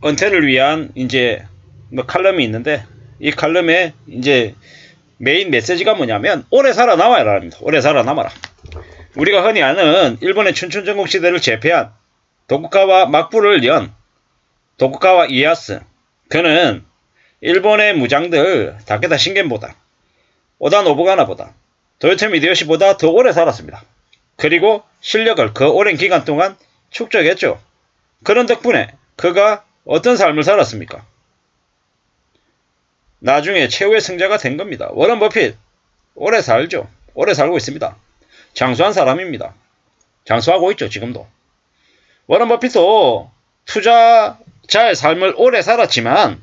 은퇴를 위한 이제 뭐 칼럼이 있는데, 이 칼럼에 이제 메인 메시지가 뭐냐면 오래 살아남아라 합니다. 오래 살아남아라. 우리가 흔히 아는 일본의 춘춘전국 시대를 제패한 도쿠가와 막부를 연 도쿠가와 이에야스, 그는 일본의 무장들 다케다 신겐보다 오다 노부가나보다 도요토미 히데요시보다 더 오래 살았습니다. 그리고 실력을 그 오랜 기간 동안 축적했죠. 그런 덕분에 그가 어떤 삶을 살았습니까? 나중에 최후의 승자가 된 겁니다. 워런 버핏 오래 살죠. 오래 살고 있습니다. 장수한 사람입니다. 장수하고 있죠. 지금도. 워런 버핏도 투자자의 삶을 오래 살았지만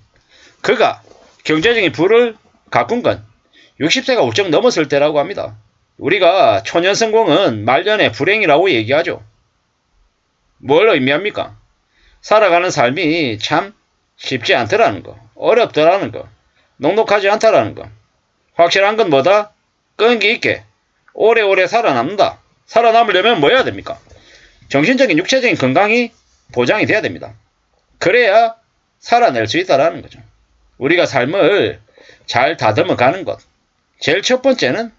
그가 경제적인 부를 가꾼 건 60세가 훌쩍 넘었을 때라고 합니다. 우리가 초년 성공은 말년의 불행이라고 얘기하죠. 뭘 의미합니까? 살아가는 삶이 참 쉽지 않더라는 거, 어렵더라는 거, 녹록하지 않다라는 거. 확실한 건 뭐다? 끈기 있게 오래오래 살아남는다. 살아남으려면 뭐 해야 됩니까? 정신적인 육체적인 건강이 보장이 돼야 됩니다. 그래야 살아낼 수 있다라는 거죠. 우리가 삶을 잘 다듬어 가는 것. 제일 첫 번째는,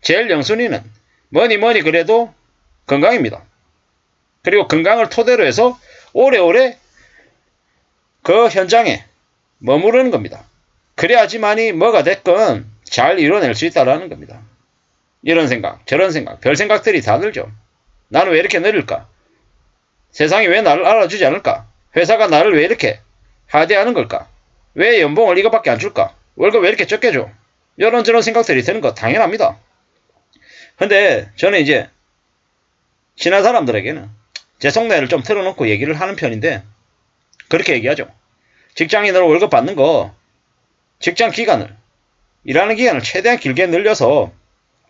제일 영순위는 뭐니 그래도 건강입니다. 그리고 건강을 토대로 해서 오래오래 그 현장에 머무르는 겁니다. 그래야지만이 뭐가 됐건 잘 이뤄낼 수 있다는 겁니다. 이런 생각, 저런 생각, 별 생각들이 다 들죠. 나는 왜 이렇게 느릴까? 세상이 왜 나를 알아주지 않을까? 회사가 나를 왜 이렇게 하대하는 걸까? 왜 연봉을 이거밖에 안 줄까? 월급 왜 이렇게 적게 줘? 이런저런 생각들이 드는 거 당연합니다. 근데 저는 이제 친한 사람들에게는 제 속내를 좀 틀어놓고 얘기를 하는 편인데, 그렇게 얘기하죠. 직장인으로 월급 받는 거 직장 기간을, 일하는 기간을 최대한 길게 늘려서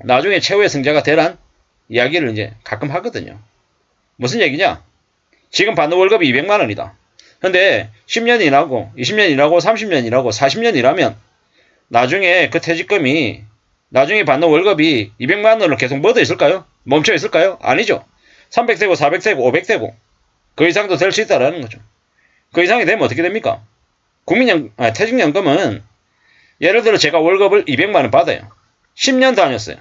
나중에 최후의 승자가 되란 이야기를 이제 가끔 하거든요. 무슨 얘기냐? 지금 받는 월급이 200만 원이다. 근데 10년 일하고 20년 일하고 30년 일하고 40년 일하면 나중에 그 퇴직금이, 나중에 받는 월급이 200만 원으로 계속 뻗어 있을까요? 멈춰 있을까요? 아니죠. 300되고 400되고 500되고 그 이상도 될 수 있다라는 거죠. 그 이상이 되면 어떻게 됩니까? 퇴직연금은 예를 들어 제가 월급을 200만 원 받아요. 10년 다녔어요.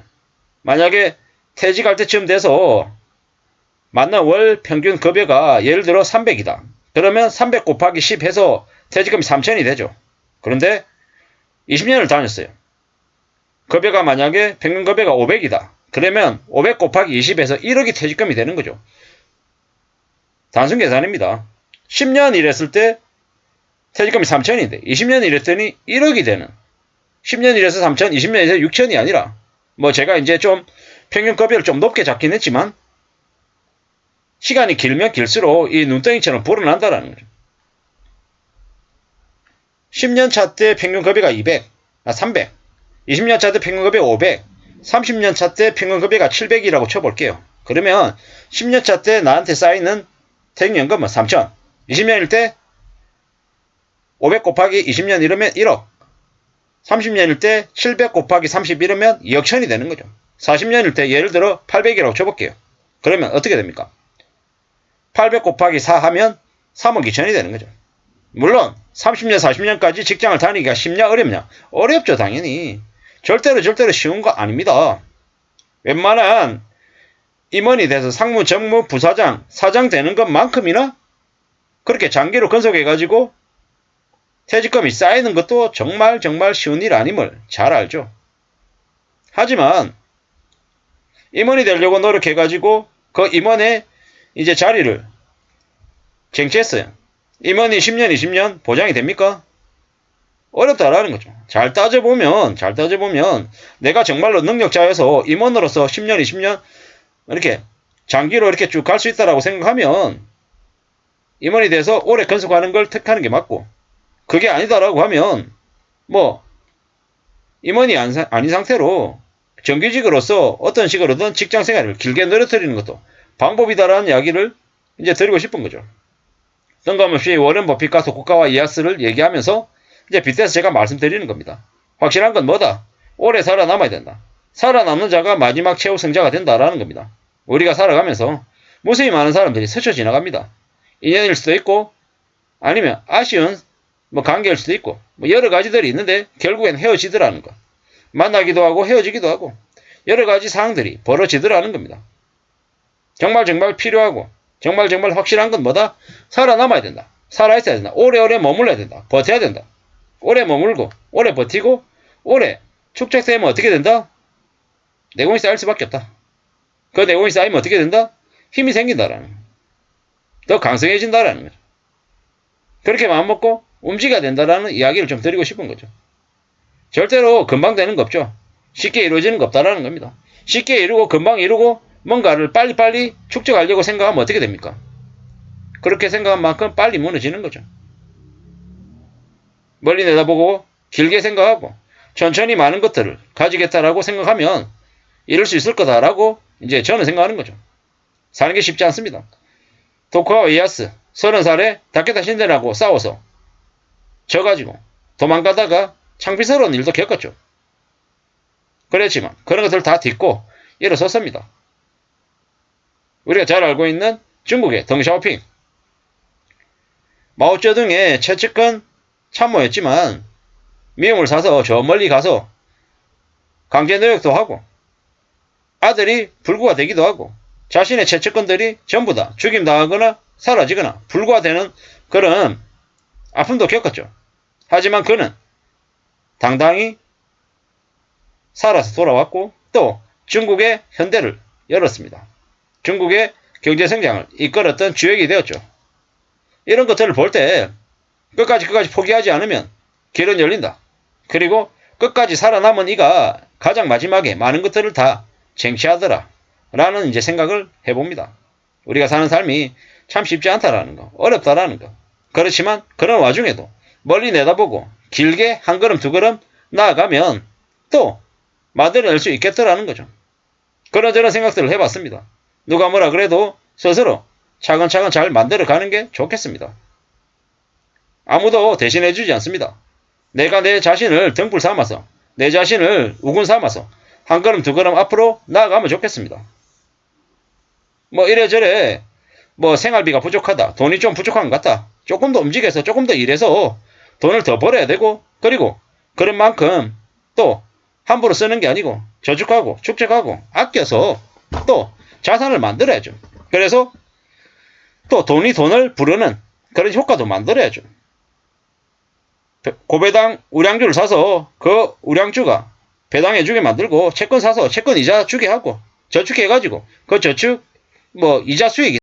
만약에 퇴직할 때쯤 돼서 맞는 월 평균 급여가 예를 들어 300이다. 그러면 300 곱하기 10 해서 퇴직금이 3000이 되죠. 그런데 20년을 다녔어요. 급여가 만약에 평균 급여가 500이다. 그러면 500 곱하기 20에서 1억이 퇴직금이 되는 거죠. 단순 계산입니다. 10년 일했을 때 퇴직금이 3000인데 20년 일했더니 1억이 되는, 10년 일해서 3000, 20년 일해서 6000이 아니라, 뭐 제가 이제 좀 평균 급여를 좀 높게 잡긴 했지만 시간이 길면 길수록 이 눈덩이처럼 불어난다라는 거죠. 10년 차 때 평균 급여가 300, 20년 차 때 평균 급여가 500, 30년 차 때 평균 급여가 700이라고 쳐볼게요. 그러면 10년 차 때 나한테 쌓이는 퇴직연금은 3000, 20년일 때 500 곱하기 20년 이러면 1억, 30년일 때 700 곱하기 30 이러면 2억 천이 되는 거죠. 40년일 때 예를 들어 800이라고 쳐볼게요. 그러면 어떻게 됩니까? 800 곱하기 4 하면 3억 2천이 되는 거죠. 물론 30년 40년까지 직장을 다니기가 쉽냐 어렵냐? 어렵죠. 당연히. 절대로 쉬운 거 아닙니다. 웬만한 임원이 돼서 상무, 정무, 부사장, 사장 되는 것만큼이나 그렇게 장기로 근속해가지고 퇴직금이 쌓이는 것도 정말 쉬운 일 아님을 잘 알죠. 하지만 임원이 되려고 노력해가지고 그 임원의 이제 자리를 쟁취했어요. 임원이 10년, 20년 보장이 됩니까? 어렵다라는 거죠. 잘 따져보면 내가 정말로 능력자여서 임원으로서 10년, 20년 이렇게 장기로 이렇게 쭉 갈 수 있다라고 생각하면 임원이 돼서 오래 근속하는 걸 택하는 게 맞고, 그게 아니다라고 하면 뭐 임원이 아닌 상태로 정규직으로서 어떤 식으로든 직장 생활을 길게 늘어뜨리는 것도 방법이다라는 이야기를 이제 드리고 싶은 거죠. 뜬금없이 워런 버핏과 도쿠가와 이에야스를 얘기하면서 이제 빗대서 제가 말씀드리는 겁니다. 확실한 건 뭐다? 오래 살아남아야 된다. 살아남는 자가 마지막 최후 승자가 된다라는 겁니다. 우리가 살아가면서 무수히 많은 사람들이 스쳐 지나갑니다. 인연일 수도 있고 아니면 아쉬운 뭐 관계일 수도 있고 뭐 여러 가지들이 있는데 결국엔 헤어지더라는 거. 만나기도 하고 헤어지기도 하고 여러 가지 상황들이 벌어지더라는 겁니다. 정말 필요하고 정말 확실한 건 뭐다? 살아남아야 된다. 살아있어야 된다. 오래오래 머물러야 된다. 버텨야 된다. 오래 머물고 오래 버티고 오래 축적되면 어떻게 된다? 내공이 쌓일 수밖에 없다. 그 내공이 쌓이면 어떻게 된다? 힘이 생긴다라는 거예요. 더 강성해진다라는 거죠. 그렇게 마음먹고 움직여야 된다라는 이야기를 좀 드리고 싶은 거죠. 절대로 금방 되는 거 없죠. 쉽게 이루어지는 거 없다라는 겁니다. 쉽게 이루고 금방 이루고 뭔가를 빨리빨리 축적하려고 생각하면 어떻게 됩니까? 그렇게 생각한 만큼 빨리 무너지는 거죠. 멀리 내다보고 길게 생각하고 천천히 많은 것들을 가지겠다라고 생각하면 이룰 수 있을 거다라고 이제 저는 생각하는 거죠. 사는 게 쉽지 않습니다. 도쿠가와 이에야스 30살에 다케타 신데라고 싸워서 져가지고 도망가다가 창피스러운 일도 겪었죠. 그랬지만 그런 것들 다 딛고 일어섰습니다. 우리가 잘 알고 있는 중국의 덩샤오핑 마오쩌둥의 최측근 참모였지만 미움을 사서 저 멀리 가서 강제노역도 하고 아들이 불구가 되기도 하고 자신의 최측근들이 전부 다 죽임당하거나 사라지거나 불구가 되는 그런 아픔도 겪었죠. 하지만 그는 당당히 살아서 돌아왔고 또 중국의 현대를 열었습니다. 중국의 경제성장을 이끌었던 주역이 되었죠. 이런 것들을 볼 때 끝까지 포기하지 않으면 길은 열린다. 그리고 끝까지 살아남은 이가 가장 마지막에 많은 것들을 다 쟁취하더라. 라는 이제 생각을 해봅니다. 우리가 사는 삶이 참 쉽지 않다라는 거, 어렵다라는 거. 그렇지만 그런 와중에도 멀리 내다보고 길게 한 걸음 두 걸음 나아가면 또 만들어낼 수 있겠더라는 거죠. 그런저런 생각들을 해봤습니다. 누가 뭐라 그래도 스스로 차근차근 잘 만들어가는 게 좋겠습니다. 아무도 대신해주지 않습니다. 내가 내 자신을 등불 삼아서 내 자신을 우군 삼아서 한 걸음 두 걸음 앞으로 나아가면 좋겠습니다. 뭐 이래저래 뭐 생활비가 부족하다, 돈이 좀 부족한 것 같다, 조금 더 움직여서 조금 더 일해서 돈을 더 벌어야 되고 그리고 그런 만큼 또 함부로 쓰는 게 아니고 저축하고 축적하고 아껴서 또 자산을 만들어야죠. 그래서 또 돈이 돈을 부르는 그런 효과도 만들어야죠. 고배당 우량주를 사서 그 우량주가 배당해주게 만들고 채권 사서 채권 이자 주게 하고 저축해가지고 그 저축 뭐 이자 수익이